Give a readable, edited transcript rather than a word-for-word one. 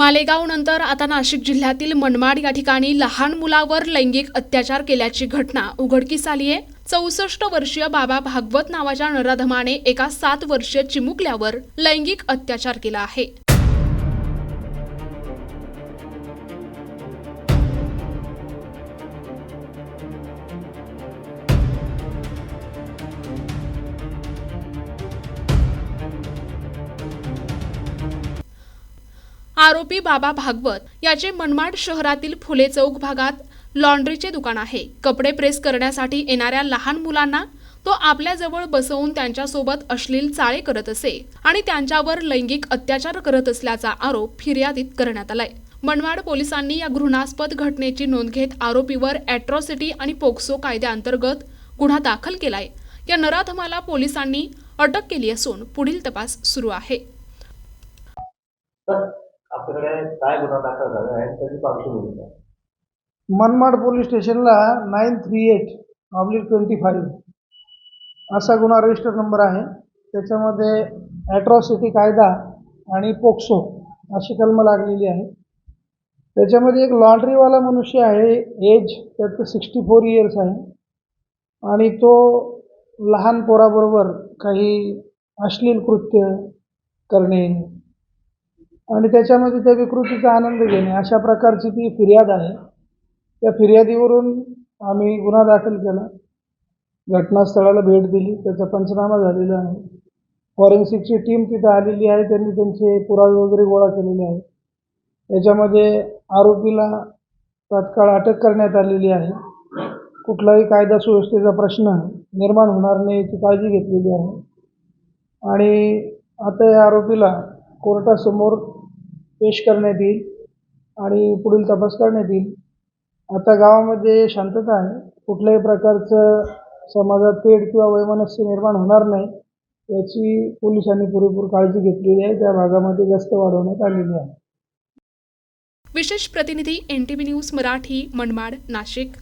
मालेगाव नंतर आता नाशिक जिल्ह्यातील मनमाड या ठिकाणी लहान मुलावर लैंगिक अत्याचार केल्याची घटना उघडकीस आली आहे। 64 वर्षीय बाबा भागवत नावाच्या नराधमाने एका 7 वर्षीय चिमुकल्यावर लैंगिक अत्याचार केला आहे। आरोपी बाबा भागवत याचे मनमाड शहरातील फुले चौक भागात लॉन्ड्रीचे दुकान आहे। कपडे प्रेस करण्यासाठी येणाऱ्या लहान मुलांना तो आपल्या जवळ बसवून त्यांच्यासोबत अश्लील चाळे करत असे आणि त्यांच्यावर लैंगिक अत्याचार करत असल्याचा आरोप फिर्यादीत करण्यात आलाय। मनमाड पोलिसांनी या घृणास्पद घटनेची नोंद घेत आरोपीवर अॅट्रॉसिटी आणि पोक्सो कायद्याअंतर्गत गुन्हा दाखल केलाय। या नराधमाला पोलिसांनी अटक केली असून पुढील तपास सुरू आहे। मनमाड पोलीस स्टेशनला 938/25 असा गुन्हा रजिस्टर नंबर आहे। त्याच्यामध्ये ॲट्रॉसिटी कायदा आणि पोक्सो अशी कलम लागलेली आहे। त्याच्यामध्ये एक लॉन्ड्रीवाला मनुष्य आहे, एज त्याचं 64 इयर्स आहे आणि तो लहान पोराबरोबर काही अश्लील कृत्य करणे आणि त्याच्यामध्ये त्या विकृतीचा आनंद घेणे अशा प्रकारची ती फिर्याद आहे। त्या फिर्यादीवरून आम्ही गुन्हा दाखल केला, घटनास्थळाला भेट दिली, त्याचा पंचनामा झालेला आहे। फॉरेन्सिकची टीम तिथे आलेली आहे, त्यांनी त्यांचे पुरावे वगैरे गोळा केलेले आहेत। त्याच्यामध्ये आरोपीला तात्काळ अटक करण्यात आलेली आहे। कुठलाही कायदा सुव्यवस्थेचा प्रश्न निर्माण होणार नाही याची काळजी घेतलेली आहे आणि आता या आरोपीला कोर्टासमोर पेश करण्यात येईल आणि पुढील तपास करण्यात येईल। आता गावामध्ये शांतता आहे, कुठल्याही प्रकारचं समाजात तेढ किंवा वैमनस्य निर्माण होणार नाही याची पोलिसांनी पुरेपूर काळजी घेतलेली आहे। त्या भागामध्ये गस्त वाढवण्यात आलेली आहे। विशेष प्रतिनिधी NTV न्यूज मराठी, मनमाड, नाशिक।